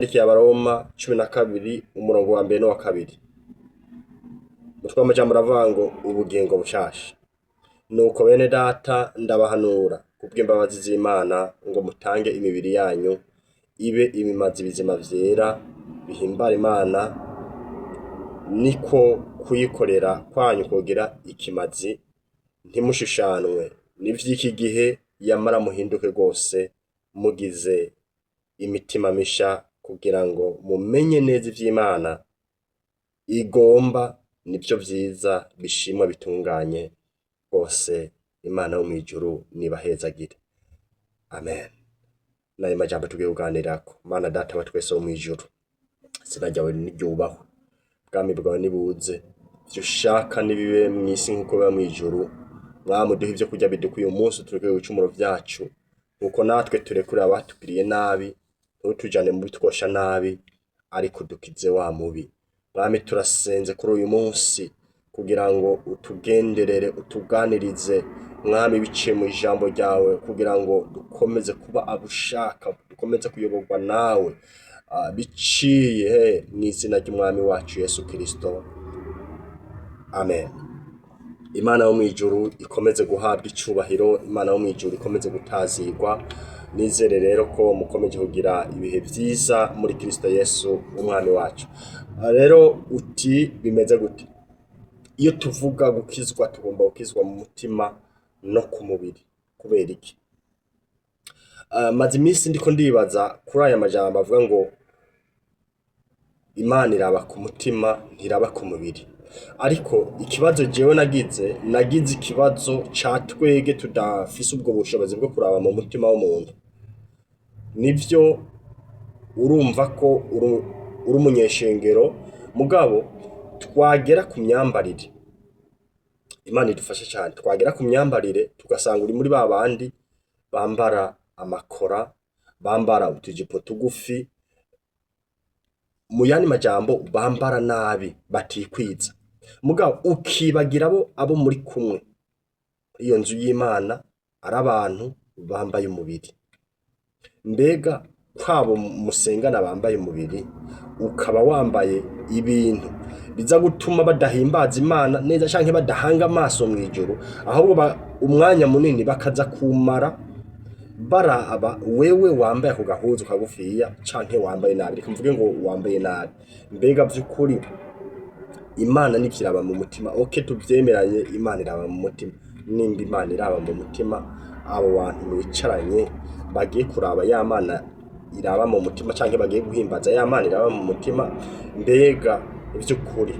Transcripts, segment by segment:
Abaroma 12 umurongo wa mbere no wa kabiri. Mutwe amajambo aravuga ngo ubugingo bushasha. Nuko bene data ndabahanura kubwimbabazi z'Imana ngo mutange imibiri yanyu ibe ibimazi bizima vyera bihimbara Imana, niko kuyikorera kwanyu kugira ikimazi, ntimushushanwe n'ivy'iki gihe, yamara muhinduke rwose mugize imitima misha, kugira ngo mumenye neza ivy'Imana igomba, nivyo vyiza bishimwa bitunganye rwose. Imana yo mwijuru nibahezagire. Amen. Naye majambo tugiye kuganirako. Mana data wa twese wo mwijuru, izina ryawe niryubahwe, ubwami bwawe nibuze, ivyo ushaka nibibe mw'isi nkuko biba mwijuru. Mwami duhe ivyo kurya bidukwiye umunsi, tureke ibicumuro vyacu nkuko natwe turekure abatugiriye nabi, ntutujane mu bitwosha nabi, ariko dukize wa mubi. Mwami turasenze kuri uyu munsi kugira ngo utugenderere, utuganirize Mwami biciye mu ijambo ryawe, kugira ngo dukomeze kuba abushaka, dukomeze kuyoborwa nawe, biciye mw'izina ry'umwami wacu Yesu Kristo. Amen. Imana yo mwijuru ikomeze guhabwa icubahiro, Imana yo mwijuru ikomeze gutazirwa. Nizere rero ko mukomeje kugira ibihe vyiza muri Kristo Yesu umwami wacu. Rero uti bimeze gute? Iyo tuvuga gukizwa, tugomba gukizwa mu mutima no ku mubiri. Kubera iki? Maze iminsi ndiko ndibaza kuri aya majambo avuga ngo Imana iraba ku mutima ntiraba ku mubiri. Ariko ikibazo jewe nagize ikibazo ca twege tudafise ubwo bushobozi bwo kuraba mu mutima w'umuntu. Nivyo urumva ko uri umunyeshengero, mugabo twagera ku myambarire, Imana idufashe cyane, twagera ku myambarire tugasanga uri muri babandi bambara amakora, bambara utujipo tugufi, mu yandi majambo bambara nabi, batikwiza. Mugabo ukibagira abo muri kumwe iyo nzu y'Imana ari abantu bambaye umubiri. Mbega kwabo musengana bambaye umubiri, ukaba wambaye ibintu biza gutuma badahimbaza Imana neza canke badahanga amaso mwijuru, ahubwo umwanya munini bakaza kumara baraba wewe wambaye ku gahuzu kagufiya canke wambaye nabi. Reka mvuge ngo wambaye nabi. Mbega vy'ukuri Imana nikiraba mu mutima? Okay, tuvyemeranye Imana iraba mu mutima. Nimba Imana iraba mu mutima, abo bantu mwicaranye bagiye kuraba ya Mana iraba mu mutima canke bagiye guhimbaza ya Mana iraba mu mutima, mbega vy'ukuri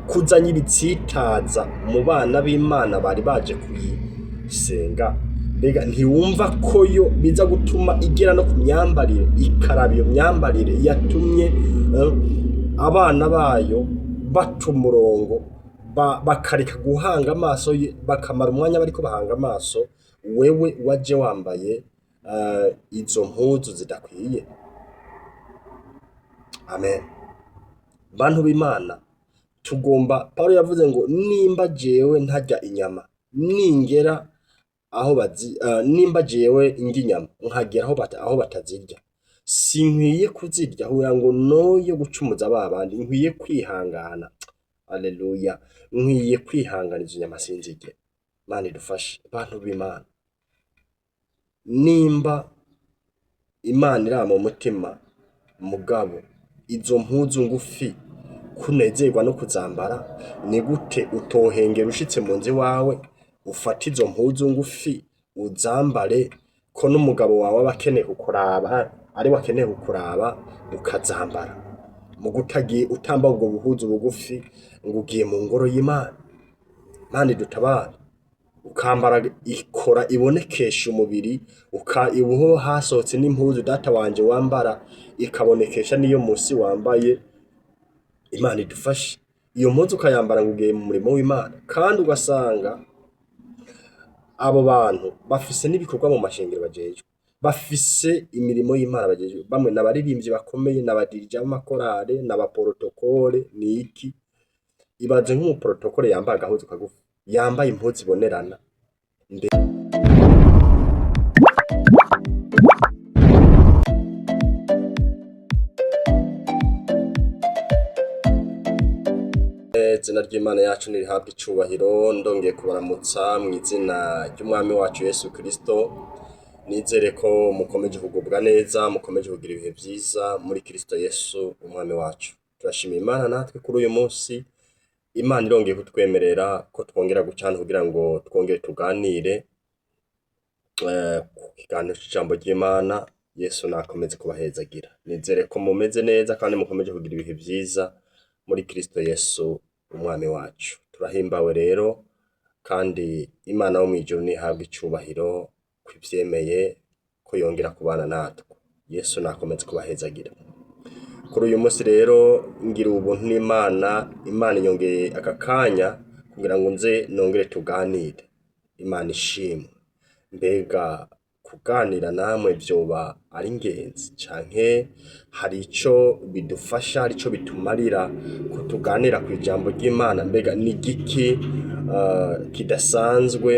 kuzanye ibitsitaza mu bana b'Imana bari baje kuyisenga, mbega ntiwumva ko yo biza gutuma igera no ku myambarire, ikaraba iyo myambarire yatumye abana bayo bata umurongo, bakareka guhanga amaso, bakamara umwanya bariko bahanga amaso wewe waje wambaye izo mpuzu zidakwiye. Amen. Bantu b'Imana tugomba, Pawulo yavuze ngo nimba jewe ntarya inyama, ningera nimba jewe indya inyama nkagera aho batazirya, sinkwiye kuzirya kugira ngo noye gucumuza babandi, nkwiye kwihangana. Haleluya. Nkwiye kwihangana izo nyama sinzirye. Imana idufashe. Bantu b'Imana, nimba Imana iraba mu mutima, mugabo izo mpuzu ngufi kunezerwa no kuzambara, ni gute utohengera ushitse mu nzu wawe ufata izo mpuzu ngufi uzambare, ko n'umugabo wawe abakeneye kukuraba, ari wakeneye kukuraba ukazambara, mu gutagiye utamba ubwo buhuzu bugufi ngo ugiye mu ngoro y'Imana? Imana idutabare. Ukambara ikora ibonekesha umubiri, ubuho hasohotse n'impuzu data wanje wambara ikabonekesha niyo musi wambaye. Imana idufashe. Iyo mpuzu ukayambara ngo ugiye mu murimo w'Imana, kandi ugasanga abo bantu bafise n'ibikorwa mu mashengero bajejwe, bafise imirimo y'Imana bajejwe. Bamwe n'abaririmbyi bakomeye, n'abadirija b'amakorale, n'abaprotokole, niki. Ibaze nk'umuprotokole yambaye agahuzu kagufi, yambaye impuzu ibonerana. Izina ry'Imana yacu nirihabwe icubahiro, ndongeye kubaramutsa mu izina ry'umwami wacu Yesu Kristo. Nizere ko mukomeje kugubwa neza, mukomeje kugira ibihe vyiza muri Kristo Yesu umwami wacu. Turashimira Imana natwe kuri uyu munsi. Imana irongeye kutwemerera ko twongera gucana kugira ngo twongere tuganire ku kiganiro c'ijambo ry'Imana. Yesu nakomeze kubahezagira. Nizere ko mumeze neza kandi mukomeje kugira ibihe vyiza muri Kristo Yesu umwami wacu. Turahimbawe rero kandi Imana wo mw'ijuru nihabwe icubahiro kwivyemeye ko yongera kubana natwe. Yesu nakomeze kubahezagira. Kuri uyu munsi rero ngira ubuntu n'Imana, Imana inyongeye aka kanya kugira ngo nze nongere tuganire. Imana ishimwe. Mbega kuganira namwe vyoba ari ingenzi canke hari ico bidufasha, hari ico bitumarira ko tuganira ku ijambo ry'Imana? Mbega ni igiki kidasanzwe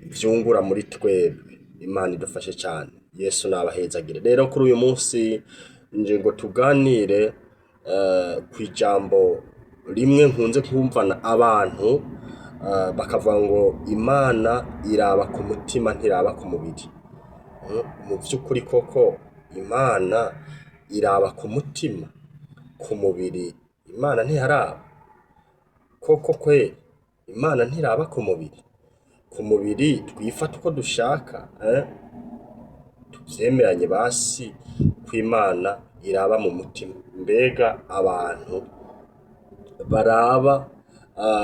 vyungura muri twebwe? Imana idufashe cane. Yesu nabahezagire. Rero kuri uyu munsi nje ngo tuganire ku ijambo rimwe nkunze kumvana abantu bakavuga ngo Imana iraba ku mutima ntiraba ku mubiri. Mu vy'ukuri koko Imana iraba ku mutima, ku mubiri Imana ntiharaba. Koko kweri Imana ntiraba ku mubiri. Ku mubiri twifata uko dushaka, tuvyemeranye basi ko Imana iraba mu mutima. Mbega abantu baraba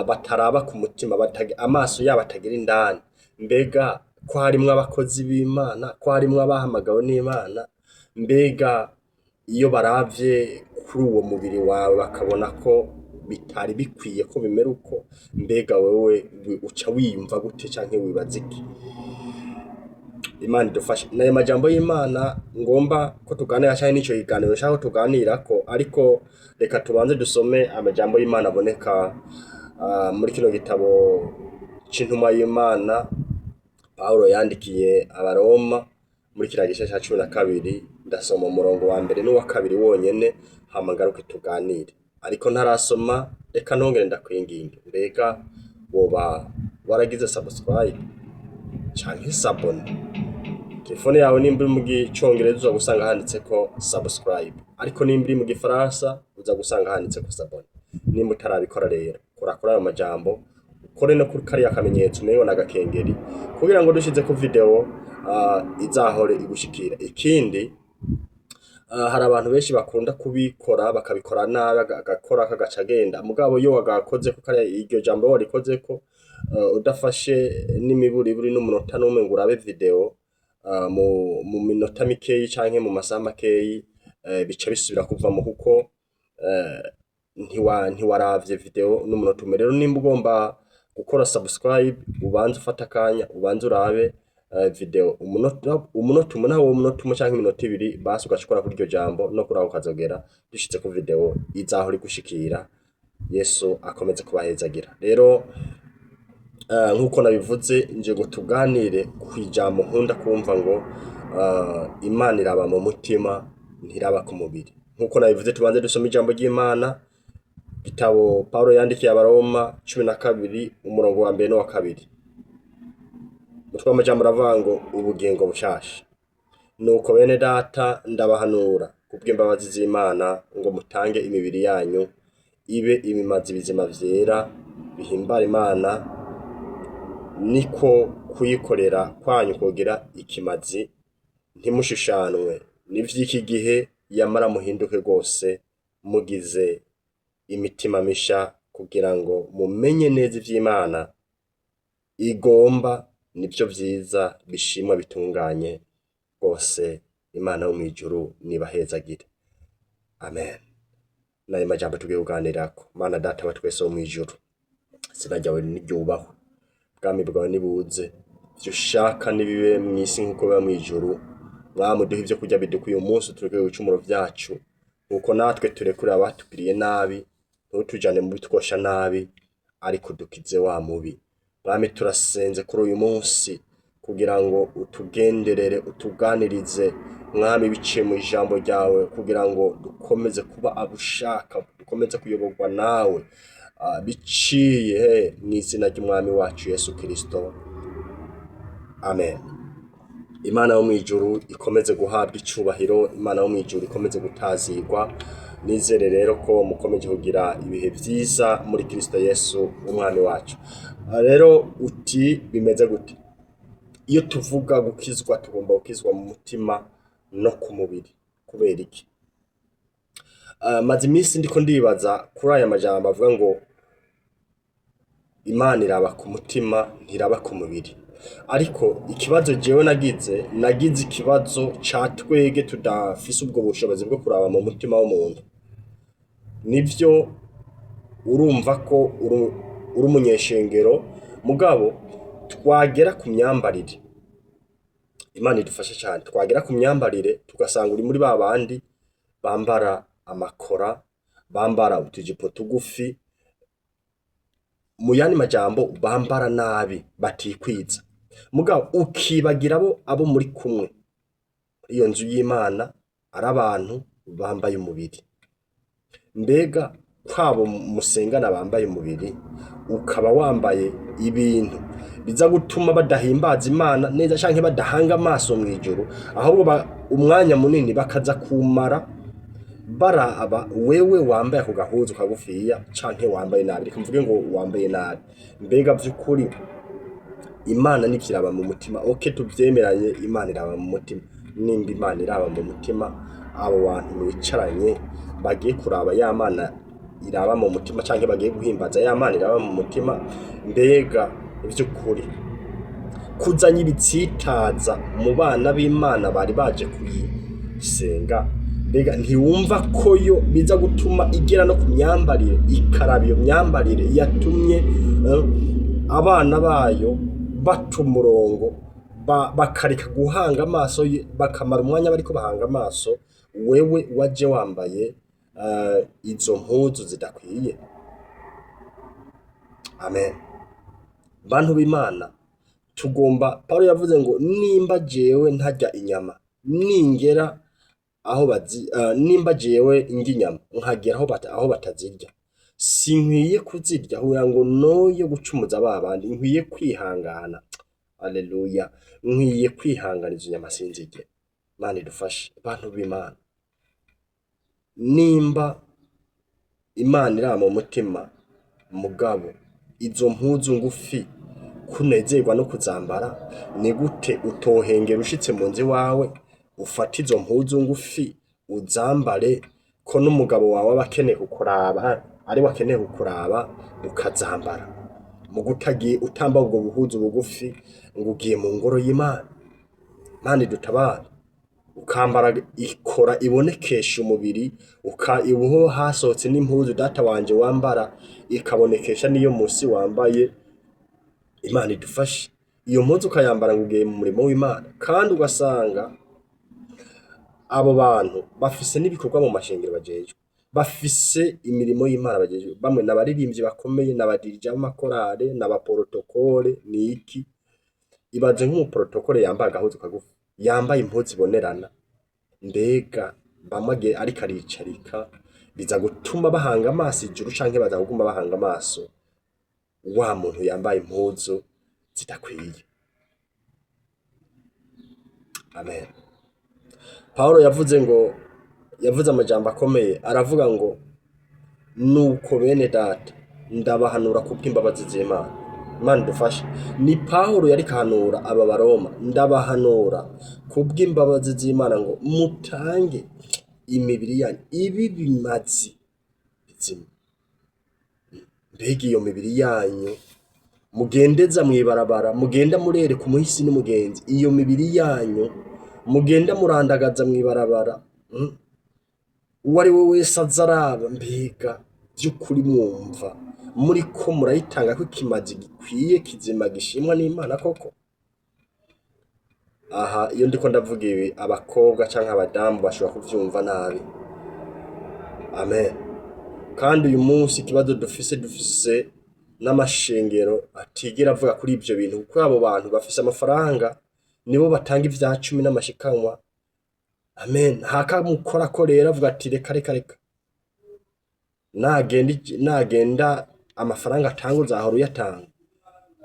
bataraba ku mutima, amaso yabo atagira indani, mbega ko harimwo abakozi b'Imana, ko harimwo abahamagawe n'Imana, mbega iyo baravye kuri uwo mubiri wawe bakabona ko bitari bikwiye ko bimera uko, mbega wewe uca wiyumva gute canke wibaza iki? Imana idufashe. Nayo majambo y'Imana ngomba ko tuganira canke nico kiganiro nshaka ko tuganirako, ariko reka tubanze dusome amajambo y'Imana aboneka muri kino gitabo c'intumwa y'Imana Pawulo yandikiye abaroma muri kiriya gice ca 12. Ndasoma umurongo wa mbere n'uwa kabiri wonyene hama ngaruke tuganire. Ariko ntarasoma reka nongere ndakwinginga, mbega woba waragize subscribe canke sabone? Telefone yawe nimba iri mu gicongereza uza gusanga handitseko subscribe, ariko nimba iri mu gifaransa uza gusanga handitseko sabone. Nimba utarabikora rero kora kuri ayo majambo, ukore no kuri kariya kamenyetso umengo n'agakengeri kugira ngo dushizeko video izahore igushikira. Ikindi hari abantu benshi bakunda kubikora bakabikora nabi, agakora kagaca agenda, mugabo iyo wagakozeko kariya iryo jambo warikozeko udafashe n'imiburiburi n'umunota n'umwe ngo urabe video mu minota mikeyi canke mu masaha makeyi, bica bisubira kuvamo kuko ntiwaravye video n'umunota umwe. Rero nimba ugomba gukora subscribe ubanze ufata akanya ubanze urabe video umunota umwe, naho uwo munota umwe canke iminota ibiri basi ugashikora kuri iryo jambo no kuri aho ukazogera dushitse ku video izahora igushikira. Yesu akomeze kubahezagira. Rero nkuko nabivuze nje ngo tuganire ku ijambo nkunda kumva ngo Imana iraba mu mutima ntiraba ku mubiri. Nkuko nabivuze tubanze dusome ijambo ry'Imana, gitabo Pawulo yandikiye abaroma 12 umurongo wa mbere n'uwa kabiri. Mutwe w'amajambo uravuga ngo ubugingo bushasha. Nuko bene data ndabahanura kubwimbabazi z'Imana ngo mutange imibiri yanyu ibe imimazi bizima vyera bihimbara Imana, niko kuyikorera kwanyu kugira ikimazi, ntimushushanwe n'ivy'iki gihe, yamara muhinduke rwose mugize imitima misha kugira ngo mumenye neza ivy'Imana igomba, nivyo vyiza bishimwa bitunganye rwose. Imana wo mw'ijuru nibahezagire. Amen. Nayo majambo tugiye kuganirako. Mana data wa twese wo mw'ijuru, izina ryawe niryubahwe, ubwami bwawe nibuze, ivyo ushaka nibibe mw'isi nkuko biba mw'ijuru. Mwami uduhe ivyo kurya bidukwiye umunsi, utureke ibicumuro vyacu nkuko natwe turekure abatugiriye nabi, ntutujane mu bitwosha nabi, ariko dukize wa mubi. Mwami turasenze kuri uyu munsi kugira ngo utugenderere utuganirize mwami biciye mu ijambo ryawe, kugira ngo dukomeze kuba abushaka, dukomeze kuyoborwa nawe biciye mu izina ry'umwami wacu Yesu Kristo, amen. Imana yo mwijuru ikomeze guhabwa icubahiro, Imana yo mwijuru ikomeze gutazirwa. Nizere rero ko mukomeje kugira ibihe byiza muri Kristo Yesu umwami wacu. Rero uti bimeze gute? Iyo tuvuga gukizwa tugomba gukizwa mu mutima no ku mubiri. Kubera iki? Maze iminsi ndiko ndibaza kuri aya majambo avuga ngo Imana iraba ku mutima ntiraba ku mubiri. Ariko ikibazo jewe nagize ikibazo ca twege tudafise ubwo bushobozi bwo kuraba mu mutima w'umuntu. Nivyo urumva ko uri umunyeshengero, mugabo twagera ku myambarire, Imana idufashe cyane, twagera ku myambarire tugasanga uri muri babandi bambara amakora, bambara utujipo tugufi, mu yandi majambo bambara nabi batikwiza. Mugabo ukibagira abo muri kumwe iyo nzu y'Imana ari abantu bambaye umubiri. Mbega kwabo musengana bambaye umubiri, ukaba wambaye ibintu biza gutuma badahimbaza Imana neza canke badahanga amaso mwijuru, ahubwo umwanya munini bakaza kumara baraba wewe wambaye ako gahuzu kagufiya canke wambaye nabi. Reka mvuge ngo wambaye nabi. Mbega vy'ukuri Imana n'ivyiraba mu mutima? Okay, tuvyemeranye, Imana iraba mu mutima. Nimba Imana iraba mu mutima, abo bantu mwicaranye bagiye kuraba ya Mana iraba mu mutima canke bagiye guhimbaza ya Mana iraba mu mutima, mbega vy'ukuri kuzanya ibitsitaza mu bana b'Imana bari baje kuyisenga, mbega ntiwumva ko yo biza gutuma igera no ku myambarire, ikaraba iyo myambarire yatumye abana bayo bata umurongo, bakareka guhanga amaso, bakamara umwanya bariko bahanga amaso wewe waje wambaye izo mpuzu zidakwiye. Amen. Bantu b'Imana tugomba, Pawulo yavuze ngo nimba jewe ntarya inyama, ningera aho nimba jewe ndya inyama nkagera aho batazirya, sinkwiye kuzirya kugira ngo noye gucumuza babandi, nkwiye kwihangana. Haleluya. Nkwiye kwihangana izo nyama sinzirye. Imana idufashe. Bantu b'Imana, nimba Imana iraba mu mutima, mugabo izo mpuzu ngufi kunezerwa no kuzambara, ni gute utohengera ushitse mu nzu wawe ufata izo mpuzu ngufi uzambare, ko n'umugabo wawe aba akeneye kukuraba, ari wakeneye kukuraba ukazambara, mu gutagiye utamba ubwo buhuzu bugufi ngo ugiye mu ngoro y'Imana. Imana idutabare. Ukambara ikora ibonekesha umubiri, ubuho hasohotse n'impuzu data wanje wambara ikabonekesha niyo musi wambaye. Imana idufashe. Iyo mpuzu ukayambara ngo ugiye mu murimo w'Imana, kandi ugasanga abo bantu bafise n'ibikorwa mu mashengero bajejwe, bafise imirimo y'Imana bajejwe, bamwe n'abaririmbyi bakomeye, n'abadirija b'amakorale, n'abaprotokole, niki. Ibaze nk'umuprotokole yambaye agahuzu kagufi, yambaye impuzu ibonerana, mbega bamwe ariko aricarika, biza gutuma bahanga amaso ijuru canke baza kuguma bahanga amaso wa muntu yambaye impuzu zidakwiye. Amen. Pawulo yavuze amajambo akomeye, aravuga ngo nuko bene data ndabahanura kubwimbabazi z'Imana. Imana idufashe. Ni Pawulo yari kahanura aba Baroma, ndabahanura kubwimbabazi z'Imana ngo mutange imibiri yanyu ibimazi bizima. Mbega iyo mibiri yanyu mugendeza mwibarabara, mugenda murereka umuhisi n'umugenzi, iyo mibiri yanyu mugenda murandagaza mwibarabara, uwo ari we wese azaraba, mbega vy'ukuri mwumva muri ko murayitanga ko ikimazi gikwiye kizima gishimwa n'Imana koko? Aha iyo ndiko ndavuga ibi, abakobwa canke abadamu bashobora kuvyumva nabi. Amen. Kandi uyu munsi ikibazo dufise n'amashengero atigera avuga kuri ibyo bintu, kuko abo bantu bafise amafaranga nibo batanga ivya cumi n'amashikanwa. Amen. Hakamukora ko rero avuga ati reka reka reka, nagenda amafaranga atanga uzahora uyatanga.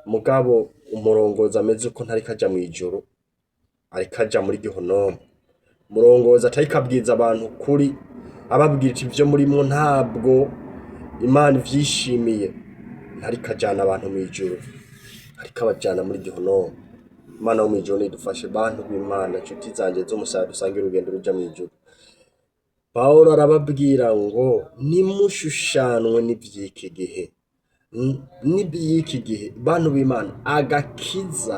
Mugabo umurongozi ameze uko ntari kaja mw'ijuru, ari kaja muri gihonomo. Umurongozi atari kabwiza abantu kuri, ababwira iti ivyo murimwo ntabwo Imana ivyishimiye, ntari kajana abantu mw'ijuru, ariko abajana muri gihonomo. Imana wo mw'ijuru nidufashe bantu b'Imana, nshuti zanje z'umusaya dusangira urugendo ruja mw'ijuru. Pawulo arababwira ngo nimushushanwe n'ivy'iki gihe, n'iby'iki gihe bantu b'Imana. Agakiza,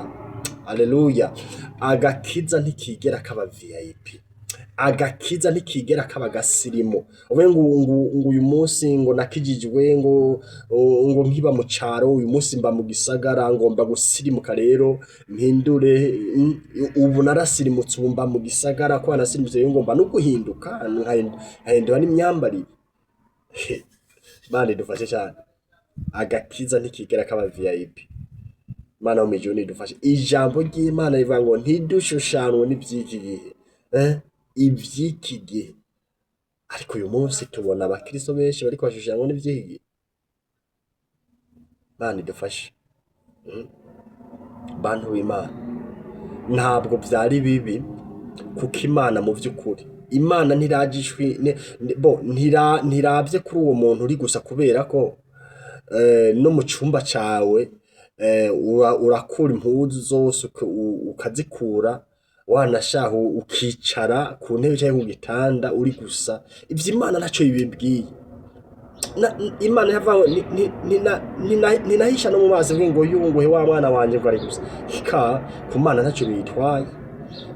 aleluya, agakiza ntikigera kaba VIP, agakiza ntikigera kaba gasirimo. Ube ngo uyu munsi ngo nakijijwe, ngo nkiba mu caro, uyu munsi mba mu gisagara, ngomba gusirimuka rero mpindure, ubu narasirimutse, ubu mba mu gisagara, ko nasirimutse rero ngomba no guhinduka nkahindura n'imyambarire. Imana idufashe cyane. Agakiza ntikigera kaba VIP. Imana wo mw'ijuru nidufashe. Ijambo ry'Imana rivuga ngo ntidushushanwe n'ivy'iki gihe, ivy'iki gihe. Ariko uyu munsi tubona abakristo benshi bariko bashushanwa n'ivy'iki gihe. Imana idufashe. Bantu b'Imana, ntabwo vyari bibi, kuko Imana mu vy'ukuri, Imana ntiragishwi ntiravye kuri uwo muntu uri gusa, kubera ko no mu cumba cawe urakura impuzu zose ukazikura, wanashaha ukicara ku ntebe cyangwa ku gitanda uri gusa. Ivyo Imana ntaco bibibwiye. Imana yavaho ninahisha no mu mazi ngo yunguhe wa mwana wanje ngo ari gusa, hika ku Mana ntaco bitwaye.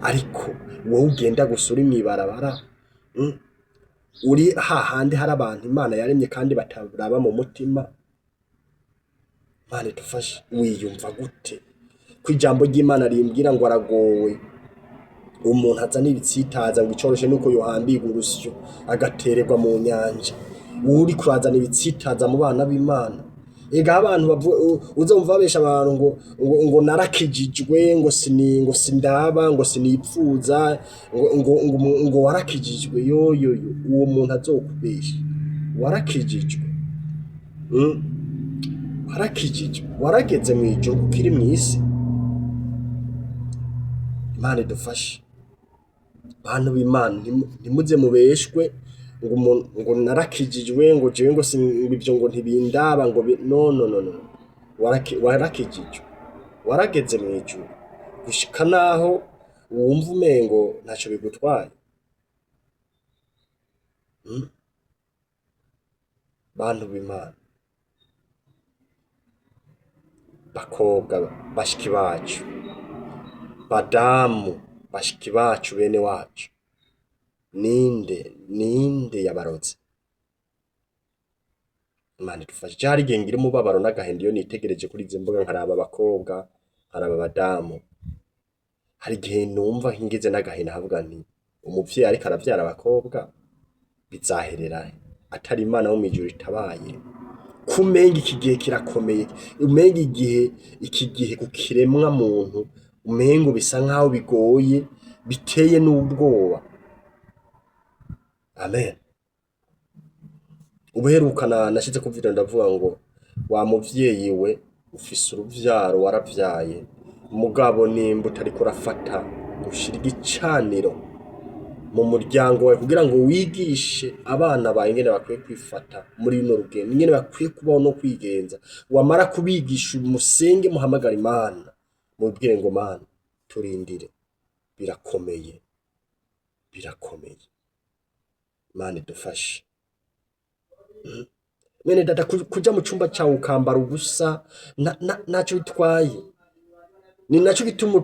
Ariko wowe ugenda gusa uri mw'ibarabara, uri hahandi hari abantu Imana yaremye kandi bataraba mu mutima, Imana idufashe. Wiyumva gute ko ijambo ry'Imana rimbwira ngo aragowe umuntu azana ibitsitaza, ngo icoroshe nuko yohambirwa urusyo agatererwa mu nyanja? Uri kurazana ibitsitaza mu bana b'Imana. Ega abantu uzumva babesha abantu ngo narakijijwe, ngo sindaba, ngo sinipfuza, ngo warakijijwe. Yoyo uwo muntu azokubesha. Warakijijwe, warakijijwe, warageze mw'ijuru ukiri mw'isi. Imana idufashe. Bantu b'Imana, ntimuze mubeshwe ngo narakijijwe, ngo jewe ngo ibyo ngo ntibindaba, ngo no. Warakijijwe, warageze mw'ijuru, gushika naho wumva umengo ntaco bigutwaye. Bantu b'Imana, bakobwa bashiki bacu, badamu bashiki bacu, bene wacu, ninde yabaroze? Imana idufashe. Cyari igihe ngira umubabaro n'agahinda iyo nitegereje kuri izi mbuga, nkaraba abakobwa, nkaraba abadamu. Hari igihe numva ngize n'agahinda, havuga nti umuvyeyi ariko aravyara abakobwa bizaherera atari Imana wo mw'ijuru itabaye? Kumenga iki gihe kirakomeye, umenga iki gihe kukiremwa muntu, umengo bisa nkaho bigoye, biteye n'ubwoba. Amen. Ubuherukana nashize kuvuga, ndavuga ngo wa muvyeyi we ufise uruvyaro, waravyaye, mugabo nimba utariko urafata gushira igicaniro mu muryango wawe kugira ngo wigishe abana bawe ingene bakwiye kwifata muri runo rugendo, ingene bakwiye kubaho no kwigenza. Wamara kubigisha, musenge, muhamagara Imana, mubwire ngo Mana turindire, birakomeye. Imana idufashe. Mwene data, kuja mu cumba cyawe ukambara ubusa ntacyo bitwaye. Ni nacyo gituma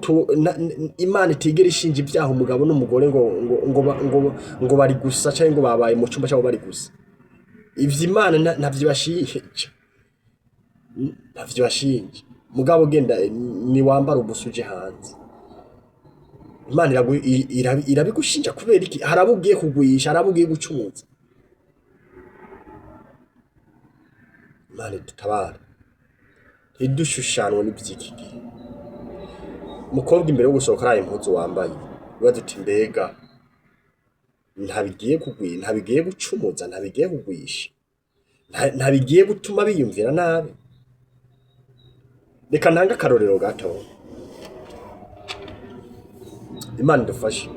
Imana itigera ishinja ibyaha umugabo n'umugore ngo bari gusa, cyangwa ngo babaye mu cumba cyabo bari gusa. Ivyo Imana ntavyo bashinja. Mugabo genda ni wambara ubusa uje hanze, Imana irabigushinja kubera iki? Harabo ugiye kugwisha, harabo ugiye gucumuza. Imana idutabara. ntidushushanwe n'ivy'iki gihe. Umukobwa imbere yo gusohoka araye impuzu wambaye ubaza uti mbega ntabigiye gucumuza, ntabigiye kugwisha, ntabigiye gutuma biyumvira nabi. Reka ntange akarorero gato, Imana idufashe.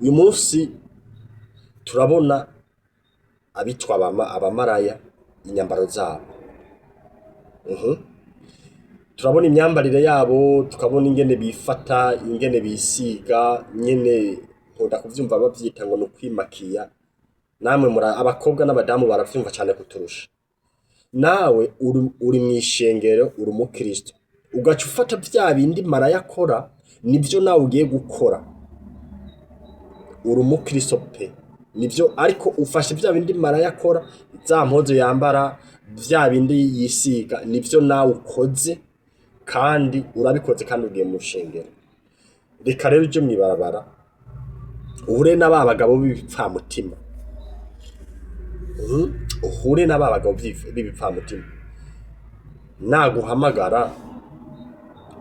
Uyu munsi turabona abitwa abamaraya inyambaro zabo. Turabona imyambarire yabo, tukabona ingene bifata, ingene bisiga, nyene nkunda kuvyumva bavyita ngo nukwimakiya. Namwe abakobwa n'abadamu baravyumva cyane kuturusha. Nawe uri mw'ishengero, uri umukristo, ugaca ufata vya bindi maraya akora nivyo nawe ugiye gukora. Uri umukristo pe, nivyo, ariko ufashe vya bindi maraya akora, za mpuzu yambara, vya bindi yisiga, nivyo nawe ukoze kandi urabikoze kandi ugiye mu shengero. Reka rero uje mwibarabara uhure n'aba bagabo b'ibipfamutima, uhure n'aba bagabo b'ibipfamutima, naguhamagara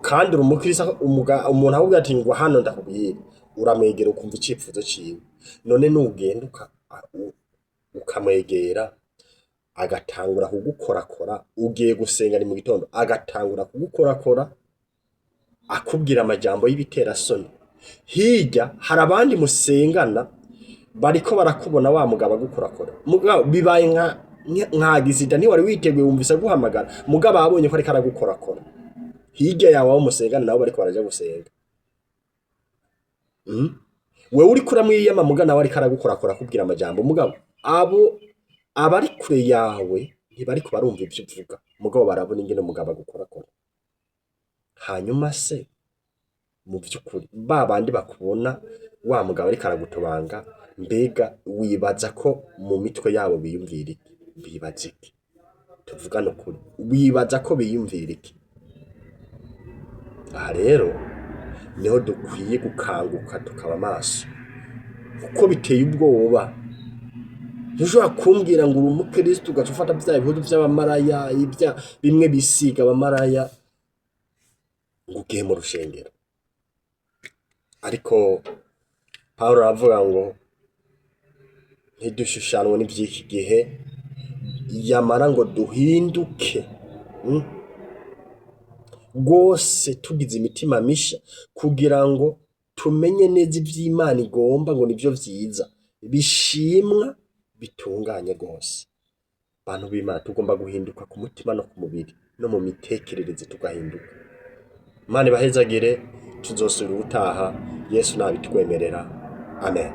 kandi uri umukristo, umuntu ahubwo ati ngo hano ndakubwira, uramwegera ukumva icipfuzo ciwe. None nugenda ukamwegera agatangura kugukorakora, ugiye gusenga ni mu gitondo, agatangura kugukorakora akubwira amajambo y'ibiterasoni. Hirya hari abandi musengana bariko barakubona wa mugabo agukorakora, mugabo bibaye nka gisida, ntiwari witeguye, wumvise guhamagara, mugabo abonye ko ariko aragukorakora. Hirya yawe aho musengana nabo bariko baraja gusenga, wewe uriko uramwiyama, mugabo nawe ariko aragukorakora akubwira amajambo. Mugabo abari kure yawe ntibariko barumva ivyo uvuga, mugabo barabona ingene umugabo agukorakora. Hanyuma se mu vy'ukuri babandi bakubona wa mugabo ariko aragutobanga, mbega wibaza ko mu mitwe yabo biyumvira iki? Bibaza iki? Tuvugane ukuri, wibaza ko biyumvira iki? Aha rero niho dukwiye gukanguka tukaba maso, kuko biteye ubwoba. Ntushobora kumbwira ngo uri umukristo ugaca ufata vya bihudu vy'abamaraya, bimwe bisiga abamaraya, ngo ugiye mu rushengero. Ariko Pawulo aravuga ngo ntidushushanwe n'ivy'iki gihe, yamara ngo duhinduke rwose tugize imitima misha, kugira ngo tumenye neza ivy'Imana igomba, ngo nivyo vyiza, bishimwa, bitunganye rwose. Bantu b'Imana tugomba guhinduka ku mutima no ku mubiri no mu mitekerereze, tugahinduka. Imana ibahezagire, tuzosubira ubutaha Yesu nabitwemerera. Amen.